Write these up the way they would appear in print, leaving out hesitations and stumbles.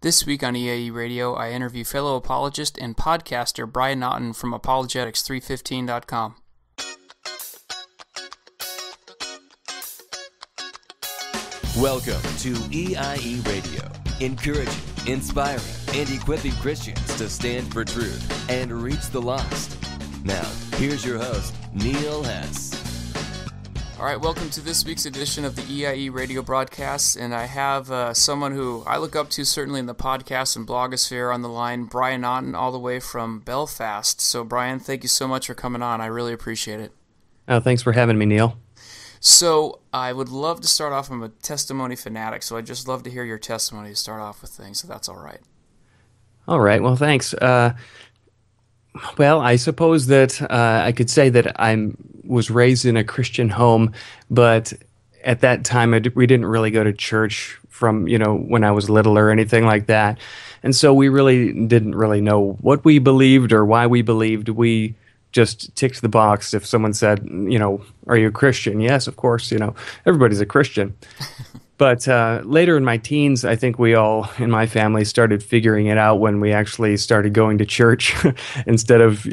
This week on EAE Radio, I interview fellow apologist and podcaster Brian Auten from apologetics315.com. Welcome to EIE Radio, encouraging, inspiring, and equipping Christians to stand for truth and reach the lost. Now, here's your host, Neil Hess. All right, welcome to this week's edition of the EIE Radio broadcast, and I have someone who I look up to certainly in the podcast and blogosphere on the line, Brian Auten, all the way from Belfast. So, Brian, thank you so much for coming on. I really appreciate it. Oh, thanks for having me, Neil. So, I would love to start off. I'm a testimony fanatic, so I'd just love to hear your testimony to start off with things, if that's all right. All right, well, thanks. Well, I suppose that I could say that I was raised in a Christian home, but at that time we didn't really go to church from, when I was little or anything like that. And so we really didn't really know what we believed or why we believed. We just ticked the box if someone said, are you a Christian? Yes, of course, everybody's a Christian. But later in my teens, I think we all in my family started figuring it out when we actually started going to church instead of,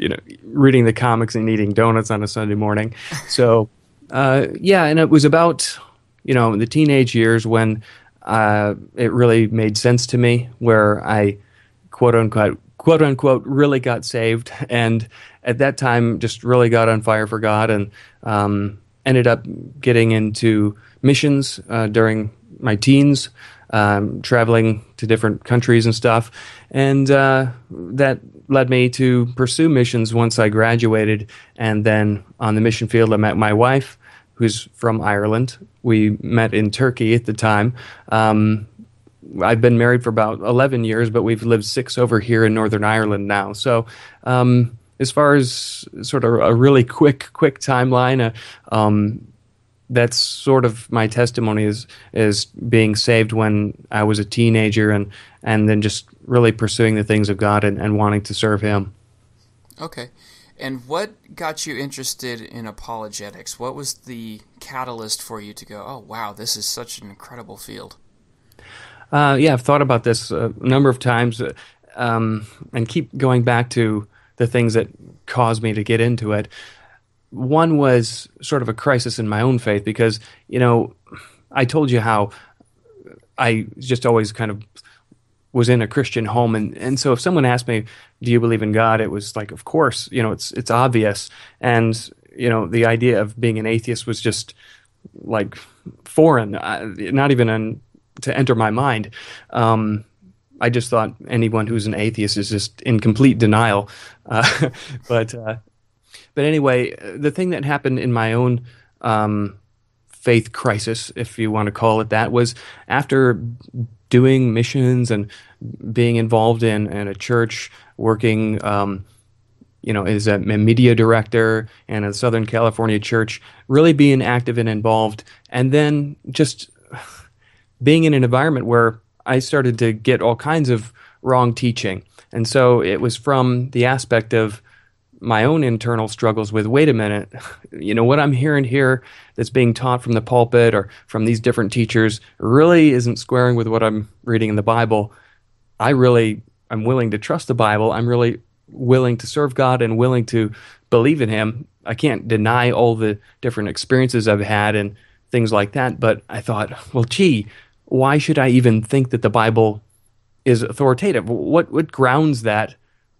reading the comics and eating donuts on a Sunday morning. So, and it was about, the teenage years when it really made sense to me, where I, quote unquote, really got saved. And at that time, just really got on fire for God and ended up getting into missions during my teens, traveling to different countries and stuff. And that led me to pursue missions once I graduated. And then on the mission field, I met my wife, who's from Ireland. We met in Turkey at the time. I've been married for about 11 years, but we've lived 6 over here in Northern Ireland now. So as far as sort of a really quick timeline, that's sort of my testimony is being saved when I was a teenager and then just really pursuing the things of God and wanting to serve Him. Okay. And what got you interested in apologetics? What was the catalyst for you to go, oh, wow, this is such an incredible field? I've thought about this a number of times and keep going back to the things that caused me to get into it. One was sort of a crisis in my own faith because, I told you how I just always kind of was in a Christian home. And so if someone asked me, do you believe in God? It was like, of course, it's obvious. And, the idea of being an atheist was just like foreign, not even to enter my mind. I just thought anyone who's an atheist is just in complete denial. But anyway, the thing that happened in my own faith crisis, if you want to call it that, was after doing missions and being involved in a church, working, as a media director in a Southern California church, really being active and involved, and then just being in an environment where I started to get all kinds of wrong teaching. And so it was from the aspect of my own internal struggles with, wait a minute, what I'm hearing here that's being taught from the pulpit or from these different teachers really isn't squaring with what I'm reading in the Bible. I'm willing to trust the Bible. I'm really willing to serve God and willing to believe in Him. I can't deny all the different experiences I've had and things like that, but I thought, well, why should I even think that the Bible is authoritative? What grounds that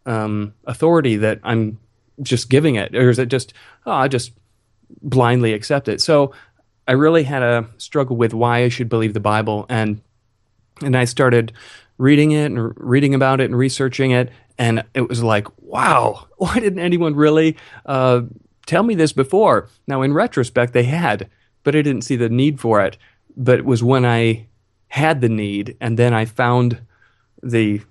authority that I'm just giving it? Or is it just, I just blindly accept it? So I really had a struggle with why I should believe the Bible. And I started reading it and reading about it and researching it. And it was like, wow, why didn't anyone really tell me this before? Now, in retrospect, they had, but I didn't see the need for it. But it was when I had the need, and then I found the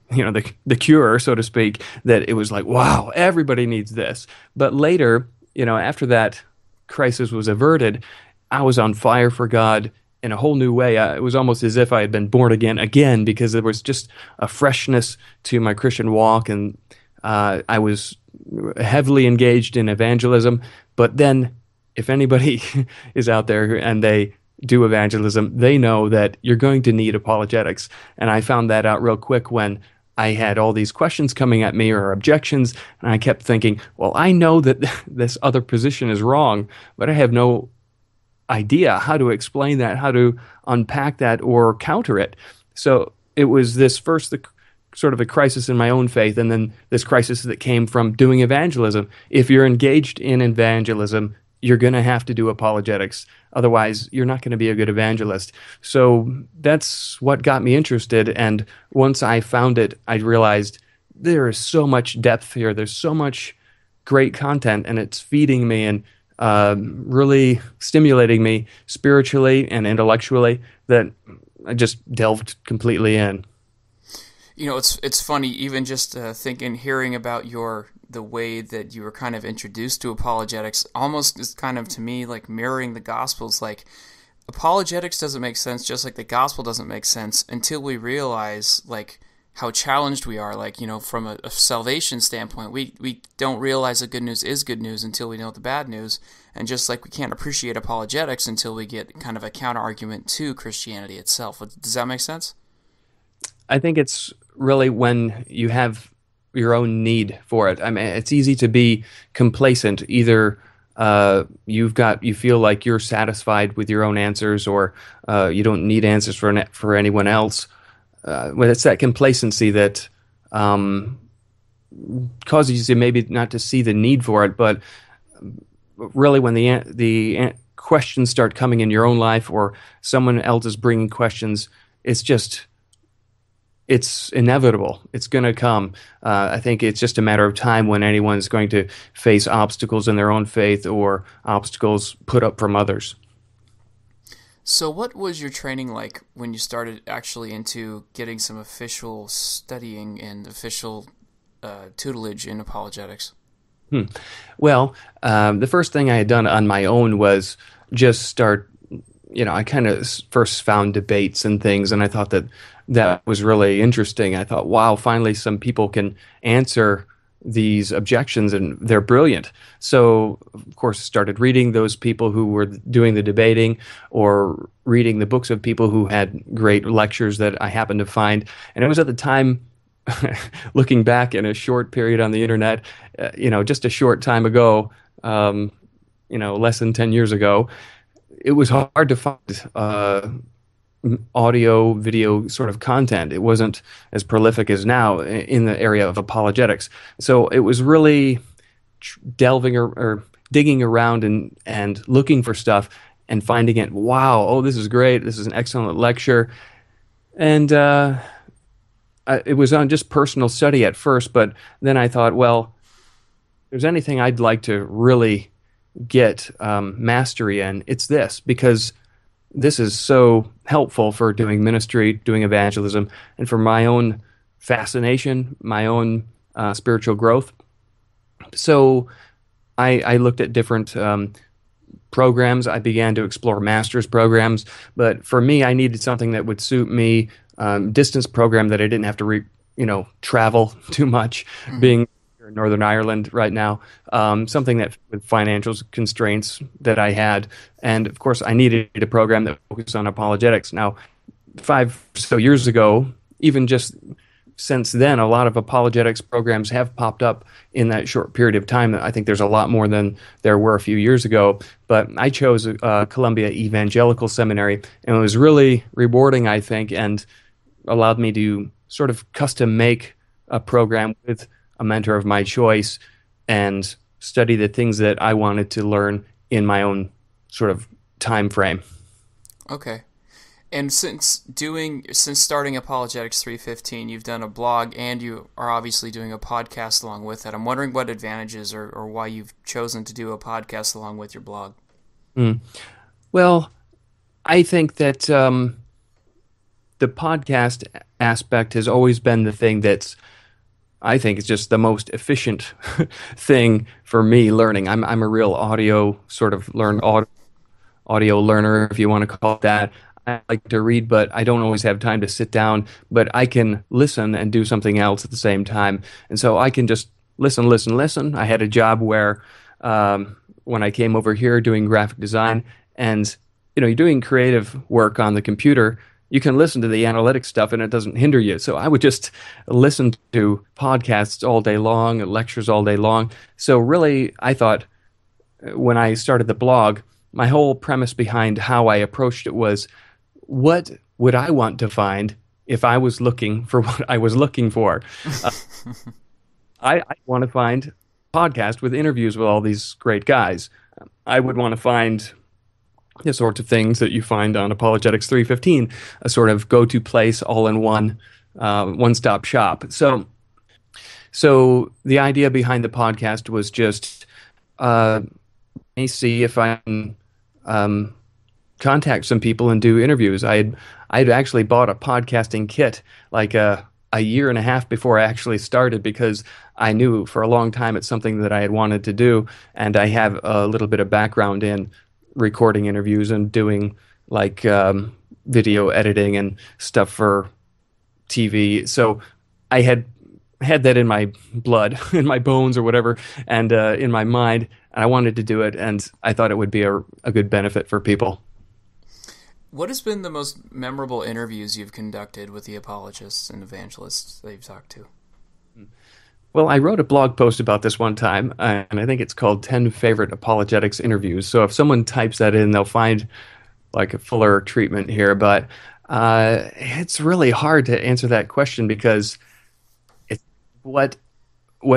cure, so to speak, that it was like, wow, everybody needs this. But later, after that crisis was averted, I was on fire for God in a whole new way. It was almost as if I had been born again, because there was just a freshness to my Christian walk, and I was heavily engaged in evangelism. But then, if anybody is out there and they do evangelism, they know that you're going to need apologetics. And I found that out real quick when I had all these questions coming at me or objections, and I kept thinking, well, I know that this other position is wrong, but I have no idea how to explain that, how to unpack that or counter it. So it was this first, sort of a crisis in my own faith, and then this crisis that came from doing evangelism. If you're engaged in evangelism, you're going to have to do apologetics. Otherwise, you're not going to be a good evangelist. So that's what got me interested. And once I found it, I realized there is so much depth here. There's so much great content, and it's feeding me and really stimulating me spiritually and intellectually that I just delved completely in. It's funny, even just hearing about the way that you were kind of introduced to apologetics, almost is kind of to me like mirroring the Gospels. Like, apologetics doesn't make sense, just like the Gospel doesn't make sense until we realize like how challenged we are. Like, from a salvation standpoint, we don't realize that good news is good news until we know the bad news. And just like we can't appreciate apologetics until we get kind of a counter argument to Christianity itself. Does that make sense? I think it's really when you have your own need for it. I mean, it's easy to be complacent. Either you feel like you're satisfied with your own answers, or you don't need answers for anyone else. Well, it's that complacency that causes you maybe not to see the need for it. But really, when the questions start coming in your own life, or someone else is bringing questions, it's inevitable. It's going to come. I think it's just a matter of time when anyone's going to face obstacles in their own faith or obstacles put up from others. So what was your training like when you started actually into getting some official studying and official tutelage in apologetics? Well, the first thing I had done on my own was just start, I kind of first found debates and things, and I thought that was really interesting. I thought, wow, finally some people can answer these objections, and they're brilliant. So, of course, started reading those people who were doing the debating, or reading the books of people who had great lectures that I happened to find. And it was at the time, looking back in a short period on the internet, just a short time ago, less than 10 years ago, it was hard to find audio, video sort of content. It wasn't as prolific as now in the area of apologetics. So it was really delving or digging around and looking for stuff and finding it. Wow, oh, this is great. This is an excellent lecture. And it was on just personal study at first, but then I thought, well, if there's anything I'd like to really get mastery in, it's this, because this is so helpful for doing ministry, doing evangelism, and for my own fascination, my own spiritual growth. So I looked at different programs. I began to explore master's programs, but for me, I needed something that would suit me, distance program that I didn't have to travel too much, being in Northern Ireland right now, something that with financial constraints that I had. And of course, I needed a program that focused on apologetics. Now, 5 or so years ago, even just since then, a lot of apologetics programs have popped up in that short period of time. I think there's a lot more than there were a few years ago. But I chose Columbia Evangelical Seminary, and it was really rewarding, I think, and allowed me to sort of custom make a program with a mentor of my choice and study the things that I wanted to learn in my own sort of time frame. Okay. And since starting Apologetics 315, you've done a blog and you are obviously doing a podcast along with it. I'm wondering what advantages or why you've chosen to do a podcast along with your blog. Well, I think that the podcast aspect has always been the thing that's, I think, it's just the most efficient thing for me learning. I'm a real audio learner, if you want to call it that. I like to read, but I don't always have time to sit down. But I can listen and do something else at the same time. And so I can just listen. I had a job where when I came over here doing graphic design, and you're doing creative work on the computer, you can listen to the analytics stuff and it doesn't hinder you. So I would just listen to podcasts all day long, lectures all day long. So really, I thought when I started the blog, my whole premise behind how I approached it was, what would I want to find if I was looking for what I was looking for? Uh, I want to find a podcast with interviews with all these great guys. I would want to find the sorts of things that you find on Apologetics 315, a sort of go-to place, all-in-one, one-stop shop. So the idea behind the podcast was just see if I can contact some people and do interviews. I'd actually bought a podcasting kit like a year and a half before I actually started, because I knew for a long time it's something that I had wanted to do, and I have a little bit of background in recording interviews and doing like video editing and stuff for TV. So I had that in my blood, in my bones or whatever, and in my mind. And I wanted to do it, and I thought it would be a good benefit for people. What has been the most memorable interviews you've conducted with the apologists and evangelists that you've talked to? Well, I wrote a blog post about this one time, and I think it's called 10 Favorite Apologetics Interviews. So if someone types that in, they'll find like a fuller treatment here. But it's really hard to answer that question, because it's what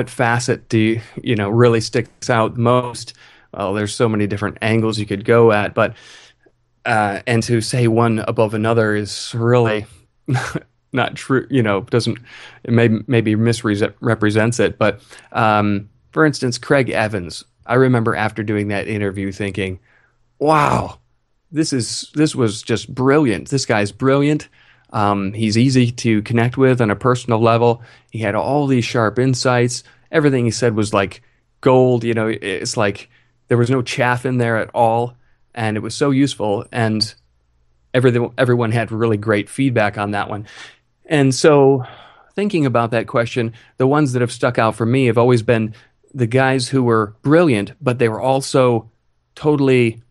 facet do you really sticks out most? Well, there's so many different angles you could go at, but and to say one above another is really not true. Doesn't, it maybe misrepresents it. But for instance, Craig Evans, I remember after doing that interview thinking, wow, this was just brilliant. This guy's brilliant. He's easy to connect with on a personal level. He had all these sharp insights. Everything he said was like gold. It's like there was no chaff in there at all, and it was so useful. And everyone had really great feedback on that one. And so, thinking about that question, the ones that have stuck out for me have always been the guys who were brilliant, but they were also totally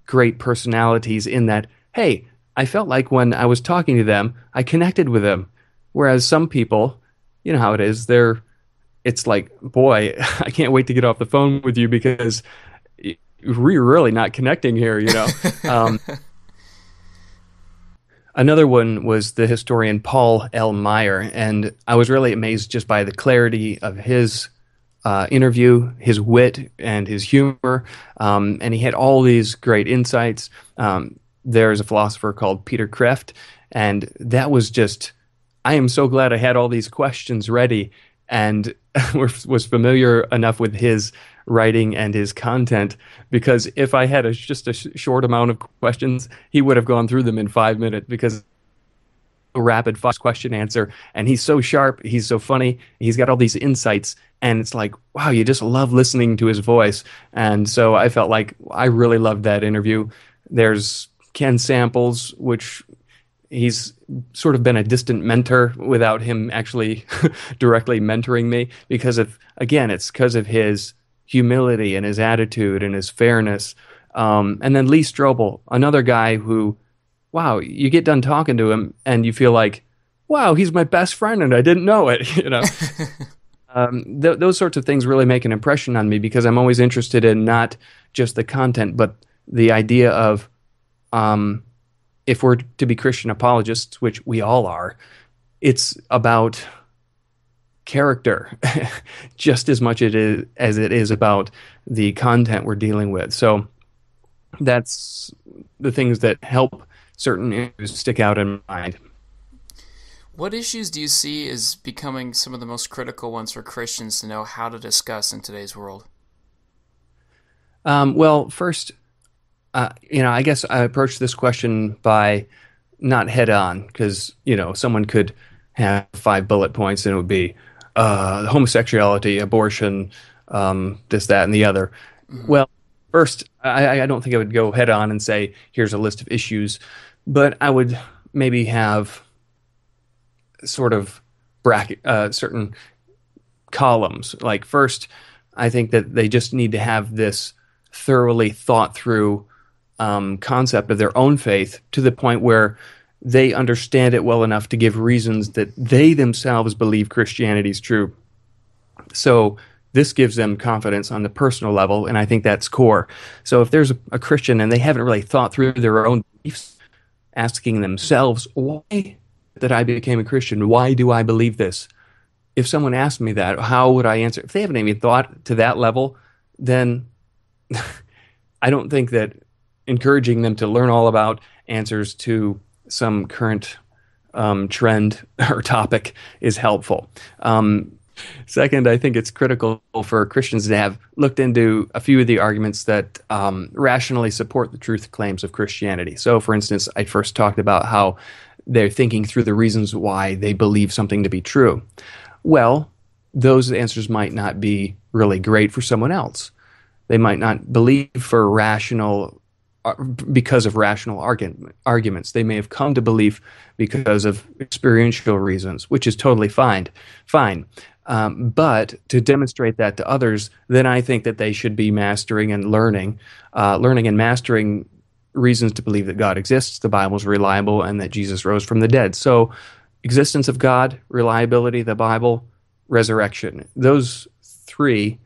great personalities in that, hey, I felt like when I was talking to them, I connected with them. Whereas some people, you know how it is, it's like, boy, I can't wait to get off the phone with you because we're really not connecting here, Another one was the historian Paul L. Meyer, and I was really amazed just by the clarity of his interview, his wit, and his humor, and he had all these great insights. There's a philosopher called Peter Kreeft, and that was just, I am so glad I had all these questions ready and was familiar enough with his writing and his content, because if I had just a short amount of questions, he would have gone through them in 5 minutes, because a rapid fast question answer, and he's so sharp, he's so funny, he's got all these insights, and it's like, wow, you just love listening to his voice. And so I felt like I really loved that interview. There's Ken Samples, which he's sort of been a distant mentor without him actually directly mentoring me, because it's because of his humility and his attitude and his fairness. And then Lee Strobel, another guy who, wow, you get done talking to him and you feel like, wow, he's my best friend and I didn't know it, Those sorts of things really make an impression on me, because I'm always interested in not just the content, but the idea of, if we're to be Christian apologists, which we all are, it's about character just as much as it is about the content we're dealing with. So that's the things that help certain issues stick out in mind. What issues do you see as becoming some of the most critical ones for Christians to know how to discuss in today's world? Well, first, I guess I approached this question by not head on, because, someone could have 5 bullet points and it would be homosexuality, abortion, this, that, and the other. Mm-hmm. Well, first, I don't think I would go head on and say, here's a list of issues, but I would maybe have sort of bracket certain columns. Like, first, I think that they just need to have this thoroughly thought through concept of their own faith to the point where they understand it well enough to give reasons that they themselves believe Christianity is true. So this gives them confidence on the personal level, and I think that's core. So if there's a Christian and they haven't really thought through their own beliefs, asking themselves, why did I became a Christian? Why do I believe this? If someone asked me that, how would I answer? If they haven't even thought to that level, then I don't think that encouraging them to learn all about answers to some current trend or topic is helpful. Second, I think it's critical for Christians to have looked into a few of the arguments that rationally support the truth claims of Christianity. So, for instance, I first talked about how they're thinking through the reasons why they believe something to be true. Well, those answers might not be really great for someone else. They might not believe because of rational arguments. They may have come to belief because of experiential reasons, which is totally fine. But to demonstrate that to others, then I think that they should be mastering and learning and mastering reasons to believe that God exists, the Bible is reliable, and that Jesus rose from the dead. So existence of God, reliability, the Bible, resurrection. Those three,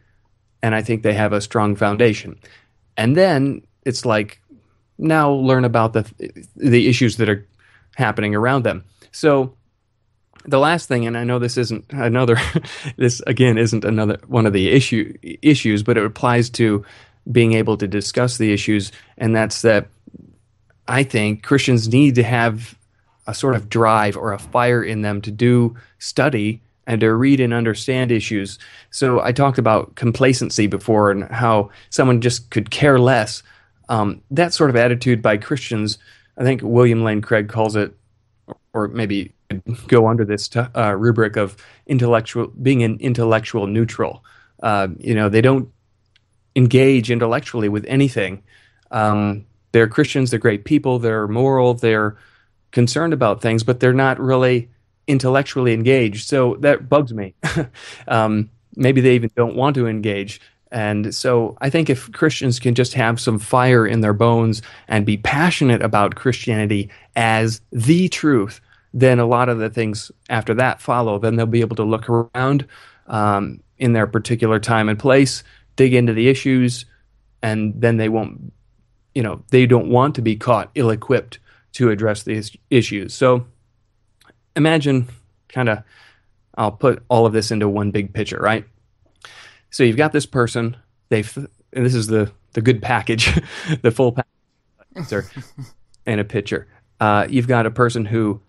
and I think they have a strong foundation. And then it's like, now learn about the issues that are happening around them. So the last thing, and I know this isn't another, this again isn't another one of the issues, but it applies to being able to discuss the issues, and that's that I think Christians need to have a sort of drive or a fire in them to do study and to read and understand issues. So I talked about complacency before and how someone just could care less. That sort of attitude by Christians, I think William Lane Craig calls it, or maybe go under this rubric of being an intellectual neutral. They don't engage intellectually with anything. They're Christians, they're great people, they're moral, they're concerned about things, but they're not really intellectually engaged. So that bugs me. Maybe they even don't want to engage. And so I think if Christians can just have some fire in their bones and be passionate about Christianity as the truth, then a lot of the things after that follow. Then they'll be able to look around in their particular time and place, dig into the issues, and then they won't, they don't want to be caught ill-equipped to address these issues. So imagine I'll put all of this into one big picture, right? So you've got this person, and this is the good package, the full package in a picture. You've got a person who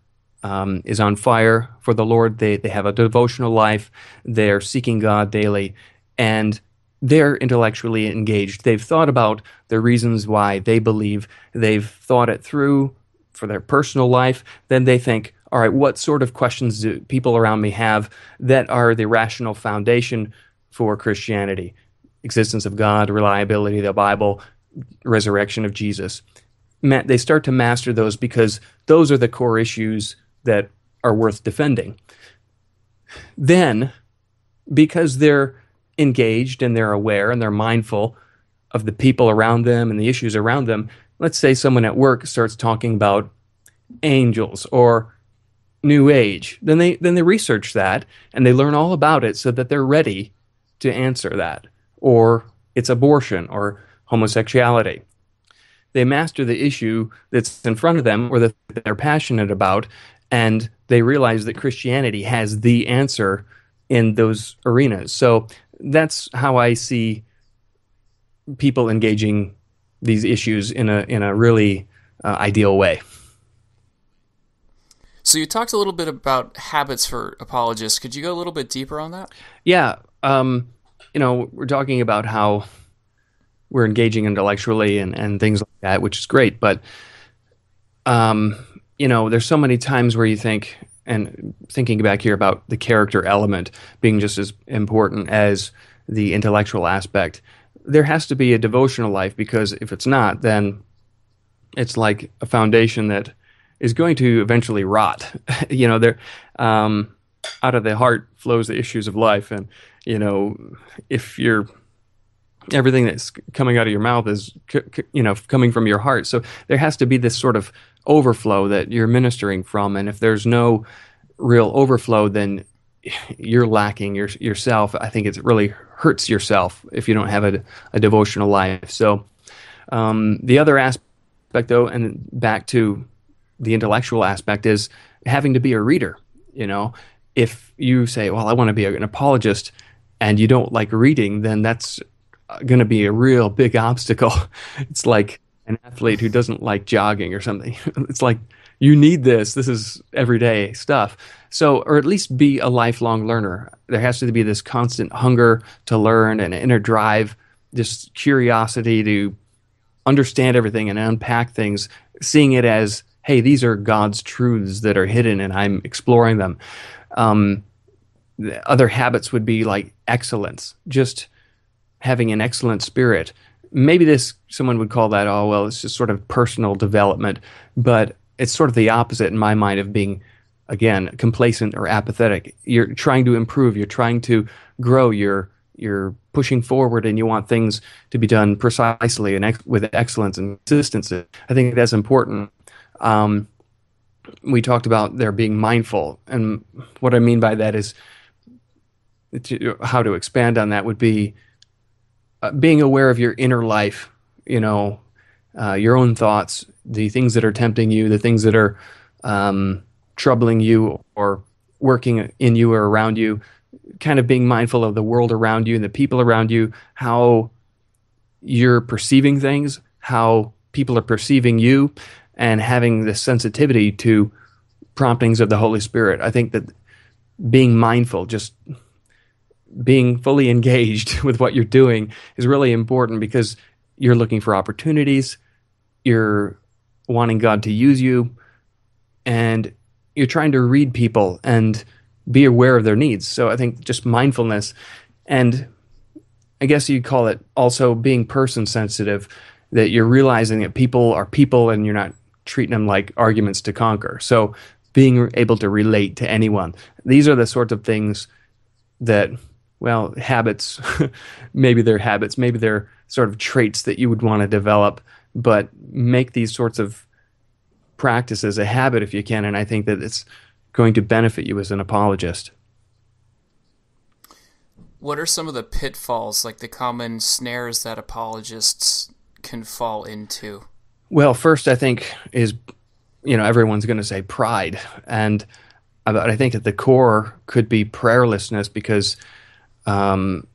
is on fire for the Lord. They have a devotional life. They're seeking God daily, and they're intellectually engaged. They've thought about the reasons why they believe. They've thought it through for their personal life. Then they think, all right, what sort of questions do people around me have that are the rational foundation for Christianity? Existence of God, reliability of the Bible, resurrection of Jesus. They start to master those because those are the core issues that are worth defending. Then, because they're engaged and they're aware and they're mindful of the people around them and the issues around them, let's say someone at work starts talking about angels or New Age, then they research that and they learn all about it so that they're ready to answer that. Or it's abortion or homosexuality. They master the issue that's in front of them or that they're passionate about, and they realize that Christianity has the answer in those arenas. So that's how I see people engaging these issues in a really ideal way. So you talked a little bit about habits for apologists. Could you go a little bit deeper on that? Yeah. We're talking about how we're engaging intellectually and things like that, which is great. But, there's so many times where you think, and thinking back here about the character element being just as important as the intellectual aspect, there has to be a devotional life, because if it's not, then it's like a foundation that is going to eventually rot. Out of the heart flows the issues of life. And, if you're everything that's coming out of your mouth is coming from your heart. So there has to be this sort of overflow that you're ministering from, and if there's no real overflow, then you're lacking yourself. I think it really hurts yourself if you don't have a devotional life. So the other aspect, though, and back to the intellectual aspect, is having to be a reader. If you say, well, I want to be an apologist, and you don't like reading, then that's going to be a real big obstacle. It's like an athlete who doesn't like jogging or something. It's like, you need this. This is everyday stuff. So, or at least be a lifelong learner. There has to be this constant hunger to learn and inner drive, this curiosity to understand everything and unpack things, seeing it as, hey, these are God's truths that are hidden and I'm exploring them. The other habits would be like excellence, just having an excellent spirit. Maybe someone would call that, oh, well, it's just sort of personal development, but it's sort of the opposite in my mind of being, again, complacent or apathetic. You're trying to improve, you're trying to grow, you're pushing forward, and you want things to be done precisely and with excellence and consistency. I think that's important. We talked about there being mindful, and what I mean by that is, how to expand on that would be being aware of your inner life, your own thoughts, the things that are tempting you, the things that are troubling you or working in you or around you, kind of being mindful of the world around you and the people around you, how you're perceiving things, how people are perceiving you, and having this sensitivity to promptings of the Holy Spirit. I think that being mindful, just being fully engaged with what you're doing, is really important, because you're looking for opportunities, you're wanting God to use you, and you're trying to read people and be aware of their needs. So I think just mindfulness, and I guess you'd call it also being person sensitive, that you're realizing that people are people and you're not treating them like arguments to conquer. So being able to relate to anyone. These are the sorts of things that, well, habits, maybe they're sort of traits that you would want to develop, but make these sorts of practices a habit if you can, and I think that it's going to benefit you as an apologist. What are some of the pitfalls, like the common snares that apologists can fall into? Well, first, I think is, everyone's going to say pride, and I think at the core could be prayerlessness, because prayerlessness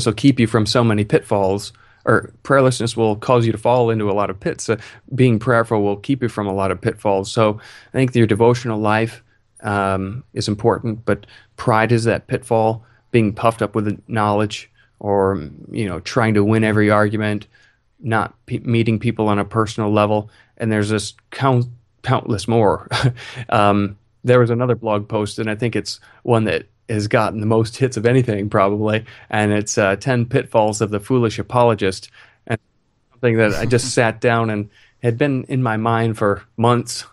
will keep you from so many pitfalls, or prayerlessness will cause you to fall into a lot of pits. Being prayerful will keep you from a lot of pitfalls. So I think your devotional life is important, but pride is that pitfall, being puffed up with knowledge, or trying to win every argument, not meeting people on a personal level. And there's this countless more. There was another blog post, and I think it's one that has gotten the most hits of anything probably, and it's 10 pitfalls of the foolish apologist, and something that I just sat down and had been in my mind for months,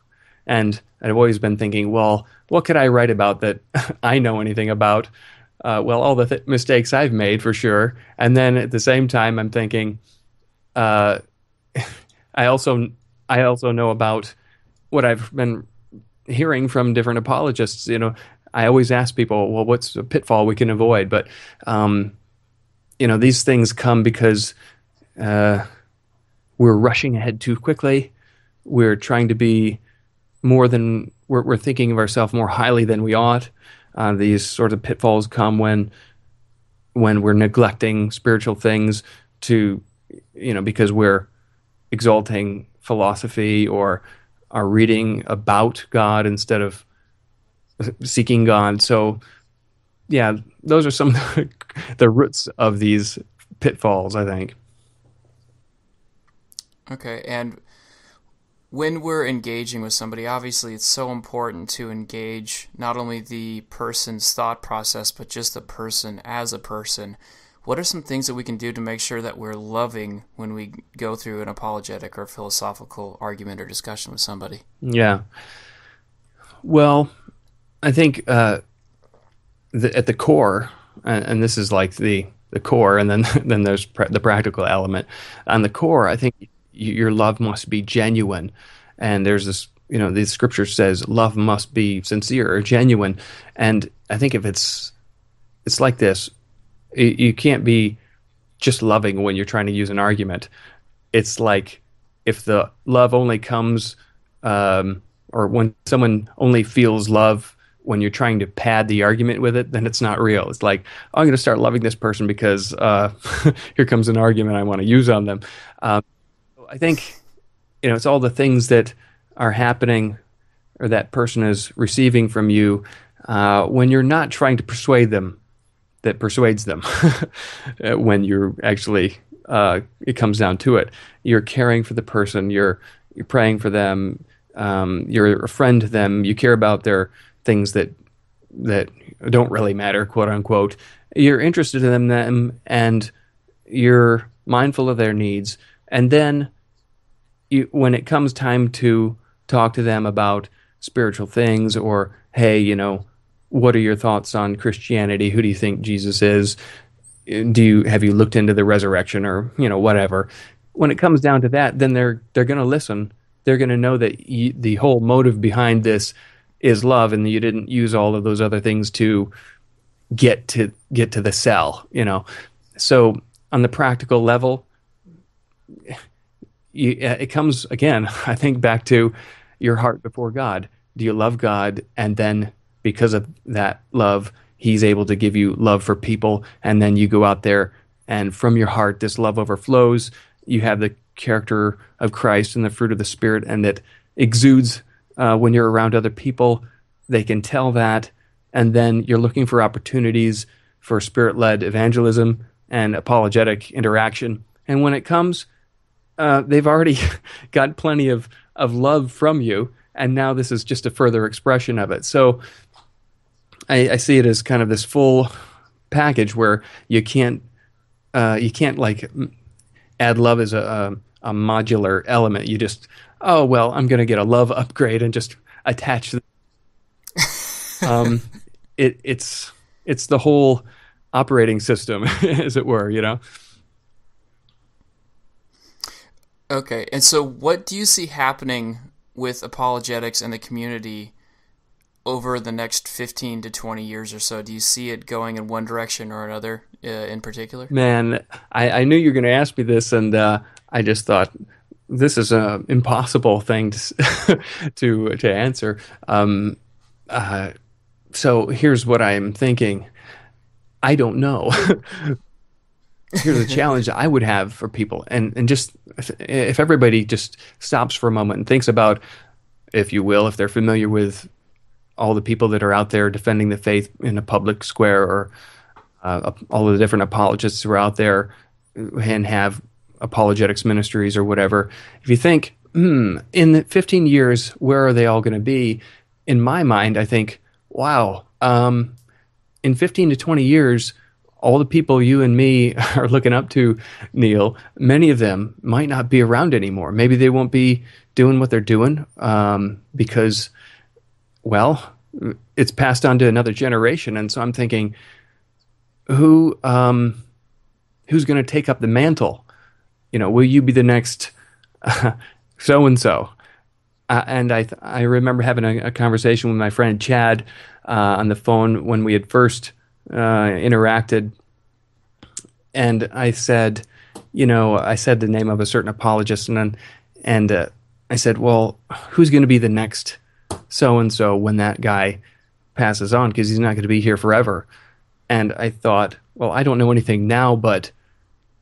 and I've always been thinking, well, what could I write about that I know anything about? Well, all the mistakes I've made, for sure, and then at the same time I'm thinking, I also know about what I've been hearing from different apologists. I always ask people, well, what's a pitfall we can avoid? But, these things come because we're rushing ahead too quickly. We're trying to be we're thinking of ourselves more highly than we ought. These sort of pitfalls come when we're neglecting spiritual things because we're exalting philosophy or are reading about God instead of seeking God. So, yeah, those are some of the roots of these pitfalls, I think. Okay, and when we're engaging with somebody, obviously it's so important to engage not only the person's thought process, but just the person as a person. What are some things that we can do to make sure that we're loving when we go through an apologetic or philosophical argument or discussion with somebody? Yeah. Well, I think at the core, and this is like the core, and then then there's the practical element. On the core, I think your love must be genuine, and there's this, the scripture says love must be sincere or genuine, and I think if it's like this, you can't be just loving when you're trying to use an argument. It's like if the love only comes, or when someone only feels love when you're trying to pad the argument with it, then it's not real. It's like, oh, I'm going to start loving this person because here comes an argument I want to use on them. I think, it's all the things that are happening or that person is receiving from you when you're not trying to persuade them that persuades them. When you're actually, it comes down to it. You're caring for the person. You're praying for them. You're a friend to them. You care about their things that don't really matter, quote unquote. You're interested in them, and you're mindful of their needs. And then when it comes time to talk to them about spiritual things, or, hey, what are your thoughts on Christianity? Who do you think Jesus is? Have you looked into the resurrection, or, whatever? When it comes down to that, then they're going to listen. They're going to know that the whole motive behind this is love, and you didn't use all of those other things to get to the cell, So on the practical level, it comes again, I think, back to your heart before God. Do you love God? And then because of that love, He's able to give you love for people, and then you go out there, and from your heart, this love overflows. You have the character of Christ and the fruit of the Spirit, and it exudes when you're around other people. They can tell that, and then you're looking for opportunities for Spirit-led evangelism and apologetic interaction. And when it comes, they've already got plenty of love from you, and now this is just a further expression of it. So I see it as kind of this full package where you can't like add love as a modular element. You just, oh, well, I'm going to get a love upgrade and just attach the it's the whole operating system, as it were, Okay, and so what do you see happening with apologetics and the community over the next 15 to 20 years or so? Do you see it going in one direction or another in particular? Man, I knew you were going to ask me this, and I just thought this is an impossible thing to answer. So here's what I'm thinking. I don't know. Here's a challenge that I would have for people, and just if everybody just stops for a moment and thinks about, if you will, if they're familiar with all the people that are out there defending the faith in a public square, or all of the different apologists who are out there and have apologetics ministries or whatever. If you think, in 15 years, where are they all going to be? In my mind, I think, wow, in 15 to 20 years, all the people you and me are looking up to, Neil, many of them might not be around anymore. Maybe they won't be doing what they're doing because, well, it's passed on to another generation. And so I'm thinking, who's going to take up the mantle? Will you be the next so-and-so? And I remember having a conversation with my friend Chad on the phone when we had first interacted, and I said, I said the name of a certain apologist, and I said, well, who's going to be the next so-and-so when that guy passes on, because he's not going to be here forever. And I thought, well, I don't know anything now, but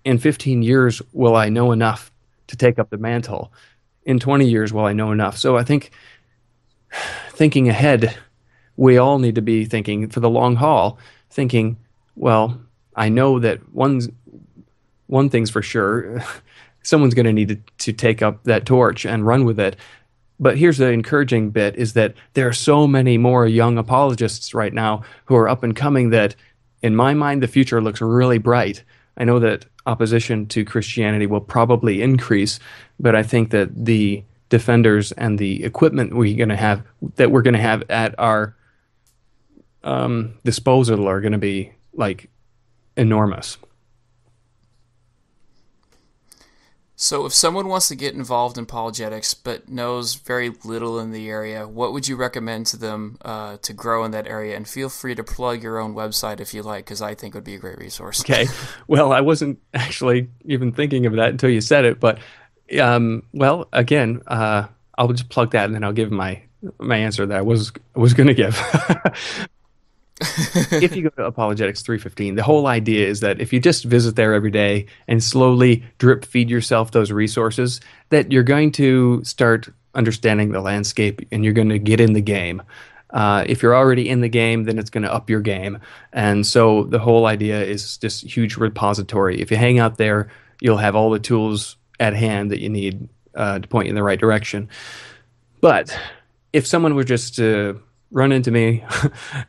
in 15 years, will I know enough to take up the mantle? In 20 years, will I know enough? So I think thinking ahead, we all need to be thinking for the long haul, thinking, well, I know that one thing's for sure, someone's going to need to take up that torch and run with it. But here's the encouraging bit, is that there are so many more young apologists right now who are up and coming that, in my mind, the future looks really bright. I know that opposition to Christianity will probably increase, but I think that the defenders and the equipment we're going to have at our disposal are going to be like enormous. So if someone wants to get involved in apologetics but knows very little in the area, what would you recommend to them to grow in that area? And feel free to plug your own website if you like, because I think it would be a great resource. Okay. Well, I wasn't actually even thinking of that until you said it. But, well, again, I'll just plug that and then I'll give my answer that I was going to give. If you go to Apologetics 315, the whole idea is that if you just visit there every day and slowly drip feed yourself those resources, that you're going to start understanding the landscape and you're going to get in the game. If you're already in the game, then it's going to up your game. And so the whole idea is this huge repository. If you hang out there, you'll have all the tools at hand that you need to point you in the right direction. But if someone were just to run into me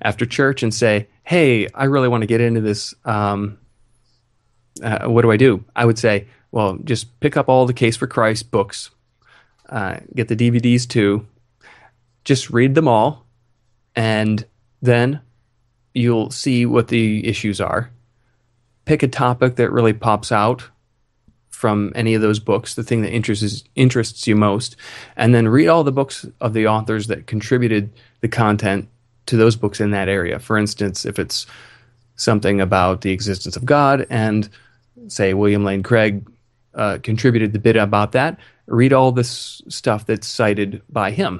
after church and say, hey, I really want to get into this, what do I do? I would say, well, just pick up all the Case for Christ books, get the DVDs too, just read them all, and then you'll see what the issues are. Pick a topic that really pops out from any of those books, the thing that interests you most, and then read all the books of the authors that contributed the content to those books in that area. For instance, if it's something about the existence of God and, say, William Lane Craig contributed the bit about that, read all this stuff that's cited by him,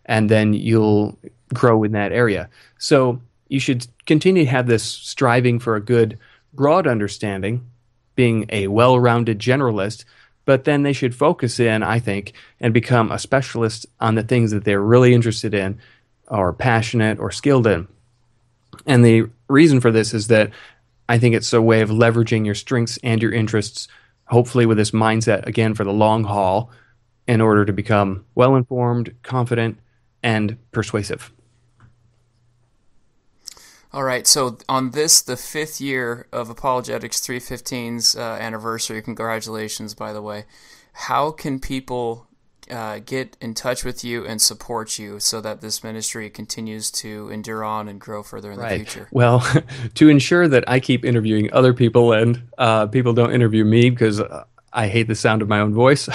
and then you'll grow in that area. So you should continue to have this striving for a good, broad understanding, being a well-rounded generalist, but then they should focus in, I think, and become a specialist on the things that they're really interested in or passionate or skilled in. And the reason for this is that I think it's a way of leveraging your strengths and your interests, hopefully with this mindset, again, for the long haul, in order to become well-informed, confident, and persuasive. All right, so on this, the 5th year of Apologetics 315's anniversary, congratulations, by the way, how can people get in touch with you and support you so that this ministry continues to endure on and grow further in the future? Well, to ensure that I keep interviewing other people and people don't interview me because I hate the sound of my own voice,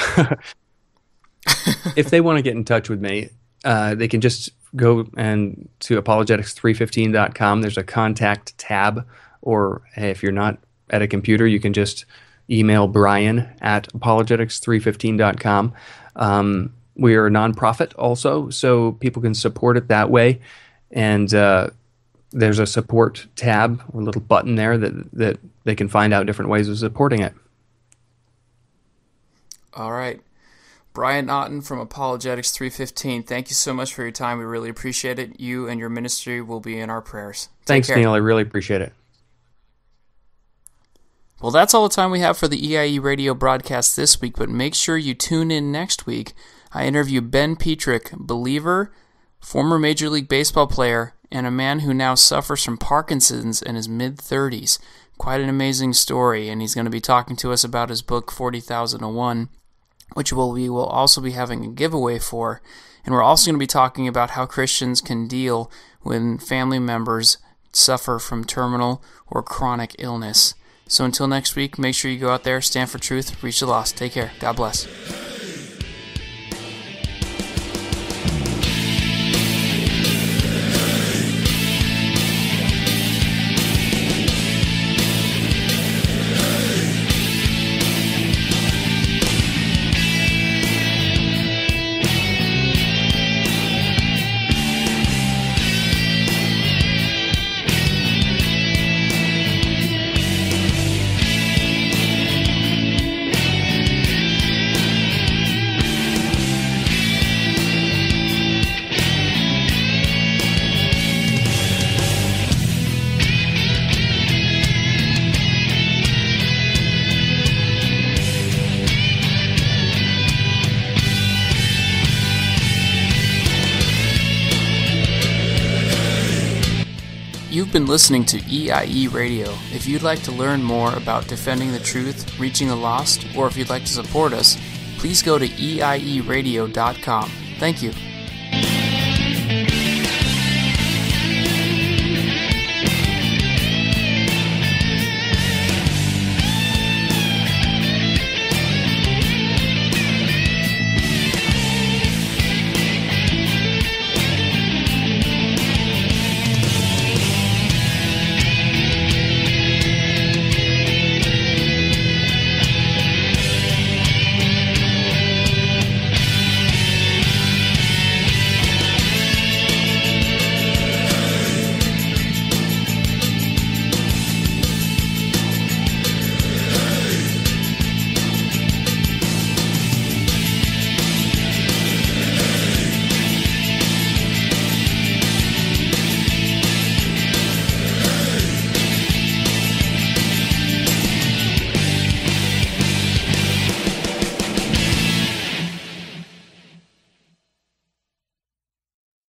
if they want to get in touch with me, they can just go and to apologetics315.com. There's a contact tab, or hey, if you're not at a computer, you can just email Brian at apologetics315.com. We are a nonprofit also, so people can support it that way. And there's a support tab or a little button there that they can find out different ways of supporting it. All right. Brian Auten from Apologetics 315, thank you so much for your time. We really appreciate it. You and your ministry will be in our prayers. Thanks, Neil. I really appreciate it. Well, that's all the time we have for the EIE radio broadcast this week, but make sure you tune in next week. I interview Ben Petrick, believer, former Major League Baseball player, and a man who now suffers from Parkinson's in his mid-30s. Quite an amazing story, and he's going to be talking to us about his book, 40,001, which we will also be having a giveaway for. And we're also going to be talking about how Christians can deal when family members suffer from terminal or chronic illness. So until next week, make sure you go out there, stand for truth, reach the lost. Take care. God bless. You've been listening to EIE Radio. If you'd like to learn more about defending the truth, reaching the lost, or if you'd like to support us, please go to EIEradio.com. Thank you.